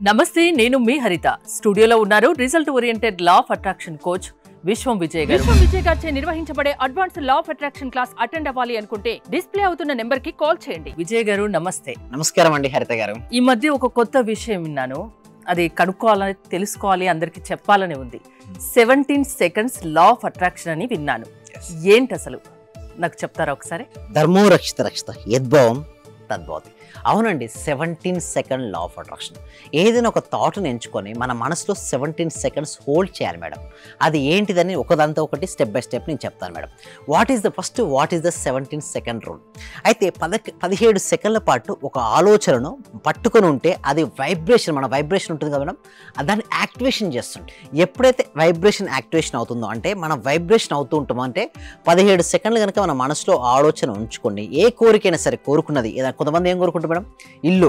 నమస్తే, నేను మీ హరిత. స్టూడియోలో ఉన్నారు result oriented law of attraction coach విశ్వం విజయ్ గారు. విశ్వం విజయ్ గారిచే నిర్వహించబడే advance law of attraction class attend అవ్వాలి అనుకుంటే డిస్ప్లే అవుతున్న నెంబర్ కి కాల్ చేయండి. విజయ్ గారు నమస్తే. నమస్కారం అండి హరిత గారు. ఈ మధ్య ఒక కొత్త విషయం విన్నాను, అది కనుక్కోవాలని తెలుసుకోవాలి, అందరికి చెప్పాలని ఉంది. 17 సెకండ్స్ లా ఆఫ్ అట్రాక్షన్ అని విన్నాను. ఏంటి అసలు నాకు చెప్తారా ఒకసారి? ధర్మో రక్షిత రక్షిత యద్భావం తద్భవతి. అవునండి, 17 సెకండ్ లా ఆఫ్ అట్రాక్షన్. ఏదైనా ఒక థాట్ని ఎంచుకొని మన మనసులో 17 సెకండ్స్ హోల్డ్ చేయాలి మేడం. అది ఏంటిదని ఒకదాంతో ఒకటి స్టెప్ బై స్టెప్ నేను చెప్తాను madam. What is the 17 second rule? అయితే 17 సెకండ్ల పాటు ఒక ఆలోచనను పట్టుకొని ఉంటే అది వైబ్రేషన్, మన వైబ్రేషన్ ఉంటుంది కదా మేడం, దాన్ని యాక్టివేషన్ చేస్తుంది. ఎప్పుడైతే వైబ్రేషన్ యాక్టివేషన్ అవుతుందో అంటే మనం వైబ్రేషన్ అవుతూ ఉంటామో అంటే 17 సెకండ్లు కనుక మన మనసులో ఆలోచన ఉంచుకోండి. ఏ కోరికైనా సరే కోరుకున్నది, కొంతమంది ఏం కోరుకుంటారు మేడం? ఇల్లు,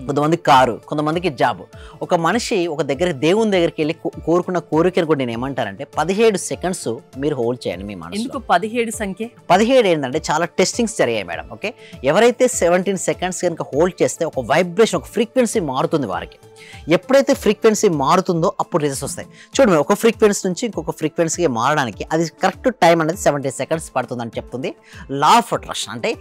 కొంతమంది కారు, కొంతమందికి జాబ్. ఒక మనిషి ఒక దేవుని దగ్గరికి వెళ్ళి కోరుకున్న కోరికను కూడా నేను ఏమంటానంటే 17 సెకండ్స్ మీరు హోల్డ్ చేయండి మీ మనసులో. ఎందుకు 17 సంఖ్య? 17 ఏంటంటే చాలా టెస్టింగ్స్ జరిగాయి మేడం. ఓకే, ఎవరైతే 17 సెకండ్స్ కనుక హోల్డ్ చేస్తే ఒక వైబ్రేషన్, ఒక ఫ్రీక్వెన్సీ మారుతుంది వారికి. ఎప్పుడైతే ఫ్రీక్వెన్సీ మారుతుందో అప్పుడు రిజల్ట్స్ వస్తాయి. చూడండి, ఒక ఫ్రీక్వెన్సీ నుంచి ఇంకొక ఫ్రీక్వెన్సీకి మారడానికి అది కరెక్ట్ టైం అనేది 17 సెకండ్స్ పడుతుందని చెప్తుంది లా ఆఫ్ అట్రాక్షన్. అంటే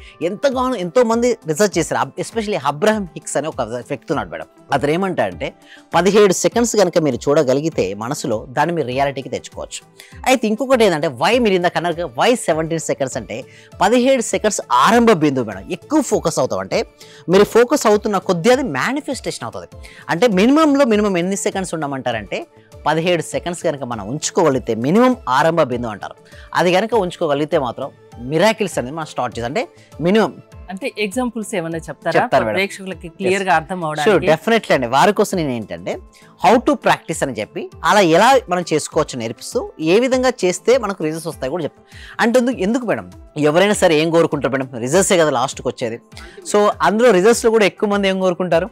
ఎంతో మంది రీసెర్చ్ చేశారు. ఎస్పెషల్లీ అబ్రహం హిక్స్ అనే ఒక వ్యక్తి ఉన్నాడు మేడం. అతను ఏమంటాడంటే 17 సెకండ్స్ కనుక మీరు చూడగలిగితే మనసులో దాన్ని మీరు రియాలిటీకి తెచ్చుకోవచ్చు. అయితే ఇంకొకటి ఏంటంటే మీరు ఇందాక అన్నారు వై 17 సెకండ్స్ అంటే 17 సెకండ్స్ ఆరంభ బిందువు మేడం. ఎక్కువ ఫోకస్ అవుతాం అంటే మీరు ఫోకస్ అవుతున్న కొద్దీ అది మేనిఫెస్టేషన్ అవుతుంది. అంటే మినిమం ఎన్ని సెకండ్స్ ఉండమంటారంటే 17 సెకండ్స్ కనుక మనం ఉంచుకోగలిగితే మినిమం ఆరంభ బిందువు అంటారు. అది కనుక ఉంచుకోగలిగితే మాత్రం మిరాకిల్స్ అనేది మనం స్టార్ట్ చేస్తాం. అంటే మినిమం అంటే ఎగ్జాంపుల్స్ ఏమైనా చెప్తారా ప్రేక్షకులకి క్లియర్ గా అర్థం అవడానికి? షూర్, డెఫినెట్లీ అండి. వారి కోసం నేను ఏంటంటే హౌ టు ప్రాక్టీస్ అని చెప్పి అలా ఎలా మనం చేసుకోవచ్చు నేర్పిస్తూ ఏ విధంగా చేస్తే మనకు రిజల్ట్స్ వస్తాయి కూడా చెప్తాం. అంటే ఎందుకు మేడం, ఎవరైనా సరే ఏం కోరుకుంటారు మేడం? రిజల్ట్సే కదా లాస్ట్కి వచ్చేది. సో అందులో రిజల్ట్స్లో కూడా ఎక్కువ మంది ఏం కోరుకుంటారు?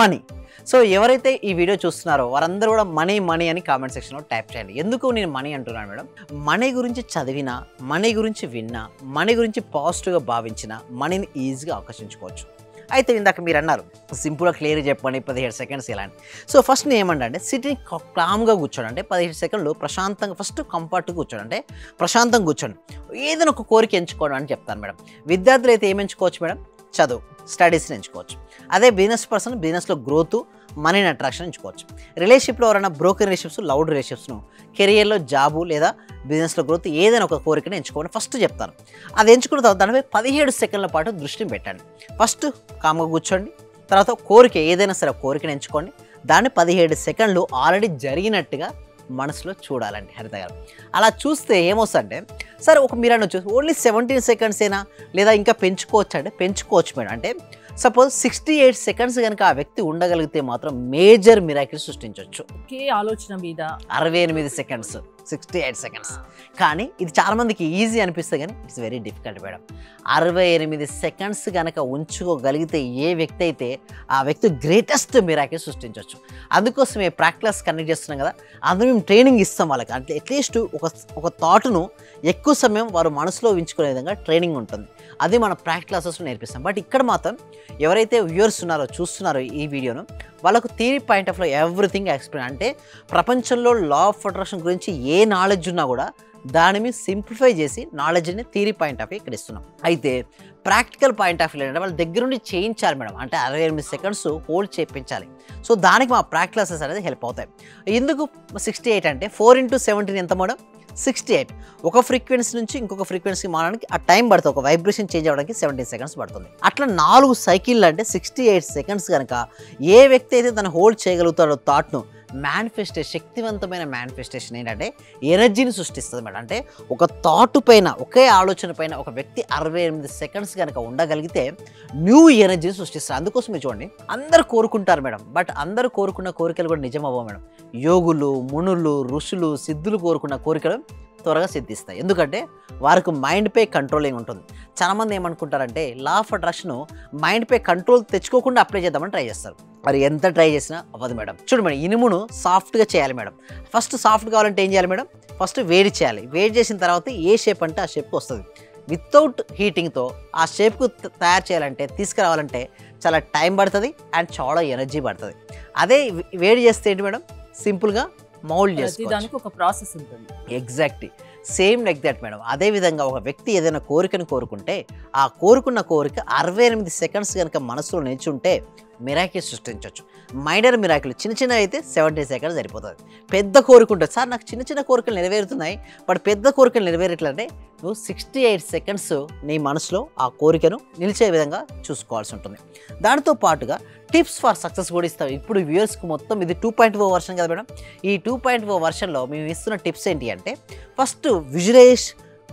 మనీ. సో ఎవరైతే ఈ వీడియో చూస్తున్నారో వారందరూ కూడా మనీ అని కామెంట్ సెక్షన్లో టైప్ చేయండి. ఎందుకు నేను మనీ అంటున్నాను మేడం? మనీ గురించి చదివినా, మనీ గురించి విన్నా, మనీ గురించి పాజిటివ్గా భావించిన మనీని ఈజీగా ఆకర్షించుకోవచ్చు. అయితే ఇందాక మీరు అన్నారు సింపుల్గా క్లియర్గా చెప్పండి 17 సెకండ్స్ ఎలా అని. సో ఫస్ట్ నేను ఏమంటా అంటే సిట్టింగ్ కామ్గా కూర్చోండి. అంటే 17 సెకండ్లు ప్రశాంతంగా ఫస్ట్ కంఫర్ట్గా కూర్చోండి. అంటే ప్రశాంతంగా కూర్చోండి, ఏదైనా ఒక కోరిక ఎంచుకోవడం అని చెప్తాను మేడం. విద్యార్థులు అయితే ఏం ఎంచుకోవచ్చు మేడం? చదువు, స్టడీస్ని ఎంచుకోవచ్చు. అదే బిజినెస్ పర్సన్ బిజినెస్లో గ్రోత్, మనీని అట్రాక్షన్ ఎంచుకోవచ్చు. రిలేషన్షిప్లో ఎవరైనా బ్రోకన్ రిలేషన్షిప్స్, లవ్ రిలేషన్షిప్స్ను, కెరియర్లో జాబు లేదా బిజినెస్లో గ్రోత్, ఏదైనా ఒక కోరికను ఎంచుకోమని ఫస్ట్ చెప్తాను. అది ఎంచుకున్న తర్వాత దానిపై 17 సెకండ్ల పాటు దృష్టిని పెట్టండి. ఫస్ట్ కామ్గా కూర్చోండి, తర్వాత కోరిక ఏదైనా సరే కోరికను ఎంచుకోండి. దాన్ని 17 సెకండ్లు ఆల్రెడీ జరిగినట్టుగా మనసులో చూడాలండి హరిత గారు. అలా చూస్తే ఏమొస్తుందంటే సరే మీరు అనొచ్చు ఓన్లీ 17 సెకండ్సేనా లేదా ఇంకా పెంచుకోవచ్చు అంటే పెంచుకోవచ్చు మేడం. అంటే సపోజ్ 68 సెకండ్స్ కనుక ఆ వ్యక్తి ఉండగలిగితే మాత్రం మేజర్ మిరాకిల్ సృష్టించవచ్చు. ఒకే ఆలోచన మీద 68 సెకండ్స్, 68 సెకండ్స్. కానీ ఇది చాలామందికి ఈజీ అనిపిస్తుంది కానీ it's very difficult madam. 68 seconds కనుక ఉంచుకోగలిగితే ఏ వ్యక్తి అయితే ఆ వ్యక్తి గ్రేటెస్ట్ మిరాకిల్ సృష్టించవచ్చు. అందుకోసమే ప్రాక్టీస్ కండక్ట్ చేస్తున్నాం కదా, అందులో మేము ట్రైనింగ్ ఇస్తాం వాళ్ళకి. అంటే అట్లీస్ట్ ఒక థాట్ను ఎక్కువ సమయం వారు మనసులో ఉంచుకునే విధంగా ట్రైనింగ్ ఉంటుంది. అది మన ప్రాక్టీస్ క్లాసెస్లో నేర్పిస్తాం. బట్ ఇక్కడ మాత్రం ఎవరైతే వ్యూవర్స్ ఉన్నారో చూస్తున్నారో ఈ వీడియోను, వాళ్ళకు theory point of everything explain. అంటే ప్రపంచంలో లా ఆఫ్ అట్రాక్షన్ గురించి ఏ నాలెడ్జ్ ఉన్నా కూడా దాని మీద సింప్లిఫై చేసి నాలెడ్జ్ని థియరీ పాయింట్ ఆఫ్ ఇక్కడ ఇస్తున్నాం. అయితే ప్రాక్టికల్ పాయింట్ ఆఫ్ వ్యూ అంటే వాళ్ళ దగ్గర నుండి చేయించాలి మేడం. అంటే 68 సెకండ్స్ హోల్డ్ చేయించాలి. సో దానికి మా ప్రాక్టీస్ క్లాసెస్ అనేది హెల్ప్ అవుతాయి. ఎందుకు 68 అంటే 4 into 17 ఎంత మేడం? 68. ఒక ఫ్రీక్వెన్సీ నుంచి ఇంకొక ఫ్రీక్వెన్సీకి మారడానికి ఆ టైం పడుతుంది. ఒక వైబ్రేషన్ చేంజ్ అవ్వడానికి 17 సెకండ్స్ పడుతుంది. అట్లా 4 సైకిళ్ళు అంటే 68 సెకండ్స్ కనుక ఏ వ్యక్తి అయితే తను హోల్డ్ చేయగలుగుతాడో థాట్ను, శక్తివంతమైన మేనిఫెస్టేషన్ ఏంటంటే ఎనర్జీని సృష్టిస్తుంది మేడం. అంటే ఒక థాట్ పైన, ఒకే ఆలోచన పైన ఒక వ్యక్తి 68 సెకండ్స్ కనుక ఉండగలిగితే న్యూ ఎనర్జీని సృష్టిస్తారు. అందుకోసమే చూడండి, అందరూ కోరుకుంటారు మేడం, బట్ అందరూ కోరుకున్న కోరికలు కూడా నిజం అవ్వవు మేడం. యోగులు, మునులు, ఋషులు, సిద్ధులు కోరుకున్న కోరికలు త్వరగా సిద్ధిస్తాయి. ఎందుకంటే వారికి మైండ్పై కంట్రోలింగ్ ఉంటుంది. చాలామంది ఏమనుకుంటారంటే లా ఆఫ్ అట్రాక్షన్ మైండ్పై కంట్రోల్ తెచ్చుకోకుండా అప్లై చేద్దామని ట్రై చేస్తారు. మరి ఎంత ట్రై చేసినా అవ్వదు మేడం. చూడు మేడం, ఇనుమును సాఫ్ట్గా చేయాలి మేడం. ఫస్ట్ సాఫ్ట్ కావాలంటే ఏం చేయాలి మేడం? ఫస్ట్ వేడి చేయాలి. వేడి చేసిన తర్వాత ఏ షేప్ అంటే ఆ షేప్కి వస్తుంది. వితౌట్ హీటింగ్తో ఆ షేప్కు తయారు చేయాలంటే తీసుకురావాలంటే చాలా టైం పడుతుంది అండ్ చాలా ఎనర్జీ పడుతుంది. అదే వేడి చేస్తే ఏంటి మేడం, సింపుల్గా మౌల్డ్ చేసుకోవచ్చు. దానికి ఒక ప్రాసెస్ ఉంటుంది. Exactly same like that madam. అదేవిధంగా ఒక వ్యక్తి ఏదైనా కోరికను కోరుకుంటే ఆ కోరుకున్న కోరిక 68 సెకండ్స్ కనుక మనసులో నిల్చుంటే మిరాకిల్ సృష్టించవచ్చు. మైనర్ మిరాకిల్ చిన్న చిన్న అయితే 70 సెకండ్స్ సరిపోతుంది. పెద్ద కోరుకుంటుంది, సార్ నాకు చిన్న చిన్న కోరికలు నెరవేరుతున్నాయి బట్ పెద్ద కోరికలు నెరవేరట్లంటే నువ్వు 68 సెకండ్స్ నీ మనసులో ఆ కోరికను నిలిచే విధంగా చూసుకోవాల్సి ఉంటుంది. దానితో పాటుగా టిప్స్ ఫర్ సక్సెస్ కూడా ఇస్తాం. ఇప్పుడు వ్యూయర్స్కి మొత్తం ఇది 2.0 వర్షన్ కదా మేడం. ఈ 2.0 వర్షన్లో మేము ఇస్తున్న టిప్స్ ఏంటి అంటే, ఫస్ట్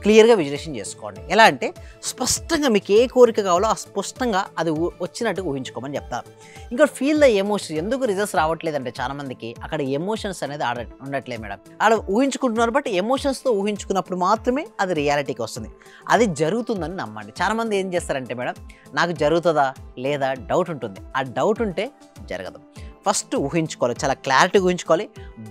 క్లియర్గా విజువలైజేషన్ చేసుకోండి. ఎలా అంటే స్పష్టంగా మీకు ఏ కోరిక కావాలో ఆ స్పష్టంగా అది వచ్చినట్టుగా ఊహించుకోమని చెప్తారు. ఇంకోటి ఫీల్ ద ఎమోషన్. ఎందుకు రిజల్ట్స్ రావట్లేదంటే చాలామందికి అక్కడ ఎమోషన్స్ అనేది ఉండట్లేదు మేడం. ఆడ ఊహించుకుంటున్నారు బట్ ఎమోషన్స్తో ఊహించుకున్నప్పుడు మాత్రమే అది రియాలిటీకి వస్తుంది. అది జరుగుతుందని నమ్మండి. చాలామంది ఏం చేస్తారంటే మేడం, నాకు జరుగుతుందా లేదా డౌట్ ఉంటుంది. ఆ డౌట్ ఉంటే జరగదు. ఫస్ట్ ఊహించుకోవాలి, చాలా క్లారిటీగా ఊహించుకోవాలి.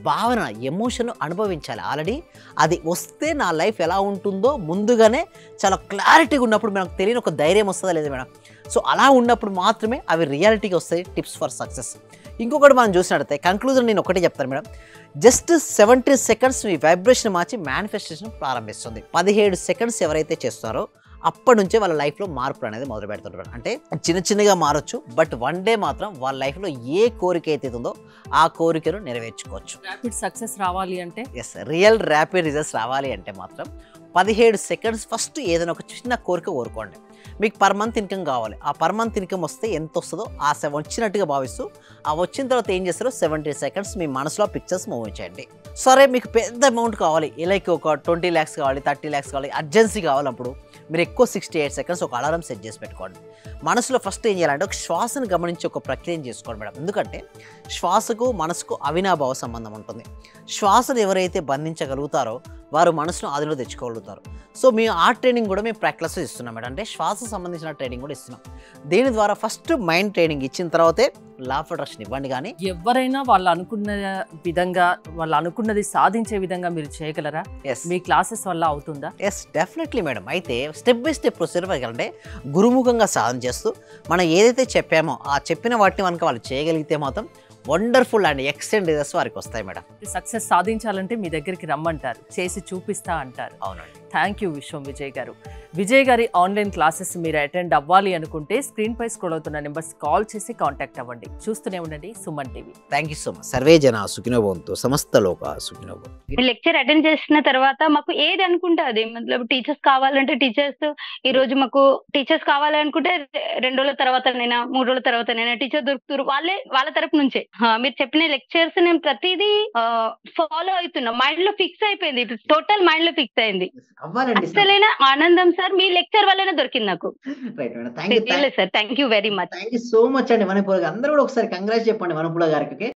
భావన ఎమోషన్ అనుభవించాలి. ఆల్రెడీ అది వస్తే నా లైఫ్ ఎలా ఉంటుందో ముందుగానే చాలా క్లారిటీగా ఉన్నప్పుడు మనకు తెలియని ఒక ధైర్యం వస్తుందా లేదా మేడం. సో అలా ఉన్నప్పుడు మాత్రమే అవి రియాలిటీకి వస్తాయి టిప్స్ ఫర్ సక్సెస్. ఇంకొకటి మనం చూసినట్టయితే కంక్లూజన్ నేను ఒకటే చెప్తాను మేడం, జస్ట్ 70 సెకండ్స్ మీ వైబ్రేషన్ మార్చి మేనిఫెస్టేషన్ ప్రారంభిస్తుంది. 17 సెకండ్స్ ఎవరైతే చేస్తారో అప్పటి నుంచే వాళ్ళ లైఫ్లో మార్పులు అనేది మొదలు పెడుతుంటారు. అంటే చిన్న చిన్నగా మారచ్చు బట్ వన్ డే మాత్రం వాళ్ళ లైఫ్లో ఏ కోరిక అయితే ఉందో ఆ కోరికను నెరవేర్చుకోవచ్చు. ర్యాపిడ్ సక్సెస్ రావాలి అంటే, ఎస్, రియల్ ర్యాపిడ్ రిజల్ట్స్ రావాలి అంటే మాత్రం 17 సెకండ్స్ ఫస్ట్ ఏదైనా ఒక చిన్న కోరిక కోరుకోండి. మీకు పర్ మంత్ ఇన్కమ్ కావాలి, ఆ పర్ మంత్ ఇన్కమ్ వస్తే ఎంత వస్తుందో ఆ వచ్చినట్టుగా భావిస్తూ ఆ వచ్చిన తర్వాత ఏం చేస్తారో 70 సెకండ్స్ మీ మనసులో పిక్చర్స్ మూవ్ చేయండి. సరే మీకు పెద్ద అమౌంట్ కావాలి, లైక్ ఒక 20 lakhs కావాలి, 30 lakhs కావాలి, అర్జెన్సీ కావాలన్నప్పుడు మీరు ఎక్కువ 68 సెకండ్స్ ఒక అలారం సెట్ చేసి పెట్టుకోండి. మనసులో ఫస్ట్ ఏం చేయాలంటే ఒక శ్వాసను గమనించి ఒక ప్రక్రియను చేసుకోండి మేడం. ఎందుకంటే శ్వాసకు మనసుకు అవినాభావ సంబంధం ఉంటుంది. శ్వాసను ఎవరైతే బంధించగలుగుతారో వారు మనసును ఆదిలో తెచ్చుకోగలుగుతారు. సో మేము ఆ ట్రైనింగ్ కూడా మేము ప్రాక్టీస్ ఇస్తున్నాం మేడం. అంటే శ్వాస సంబంధించిన ట్రైనింగ్ కూడా ఇస్తున్నాం. దీని ద్వారా ఫస్ట్ మైండ్ ట్రైనింగ్ ఇచ్చిన తర్వాతే లా ఆఫ్ అట్రాక్షన్ ఇవ్వండి. కానీ ఎవరైనా వాళ్ళు అనుకున్న విధంగా, వాళ్ళు అనుకున్నది సాధించే విధంగా మీరు చేయగలరా? మీ క్లాసెస్ వల్ల అవుతుందా? Yes, definitely madam. అయితే స్టెప్ బై స్టెప్ ప్రొసీజర్ అంటే గురుముఖంగా సాధన చేస్తూ మనం ఏదైతే చెప్పామో ఆ చెప్పిన వాటిని కనుక వాళ్ళు చేయగలిగితే మాత్రం వండర్ఫుల్ అండ్ ఎక్సలెంట్ రిజల్ట్స్ వారికి వస్తాయి మేడం. సక్సెస్ సాధించాలంటే మీ దగ్గరికి రమ్మంటారు, చేసి చూపిస్తా అంటారు. అవునండి. థ్యాంక్ యూ విశ్వం విజయ్ గారు. విజయ్ గారి ఆన్లైన్ క్లాసెస్ మీరు అటెండ్ అవ్వాలి అనుకుంటే స్క్రీన్ పై స్క్రోల్ అవుతున్న నెంబర్స్ కాల్ చేసి కాంటాక్ట్ అవ్వండి. చూస్తూనే ఉండండి Suman TV. Thank you so much. Survey జన సుఖినో భవంతు, సమస్త లోక సుఖినో భవంతు. లెక్చర్ అటెండ్ చేసిన తర్వాత మాకు ఏది అనుకుంటే అది, మతలబ్ టీచర్స్ కావాలంటే టీచర్స్, ఈ రోజు మాకు టీచర్స్ కావాలనుకుంటే 2 రోజుల తర్వాతనైనా 3 రోజుల తర్వాతనైనా టీచర్ దొరుకుతారు. వాళ్ళ తరపు నుంచే మీరు చెప్పిన లెక్చర్స్ నేను ప్రతిదీ ఫాలో అవుతున్నా. మైండ్ లో ఫిక్స్ అయిపోయింది, టోటల్ మైండ్ లో ఫిక్స్ అయింది. అసలైన ఆనందం సార్ మీ లెక్చర్ వల్లనే దొరికింది నాకు. Sir thank you very much. Thank you so much అండి. వనపూల గారు అందరూ కూడా ఒకసారి కంగ్రాట్స్ చెప్పండి వనపూల గారికి.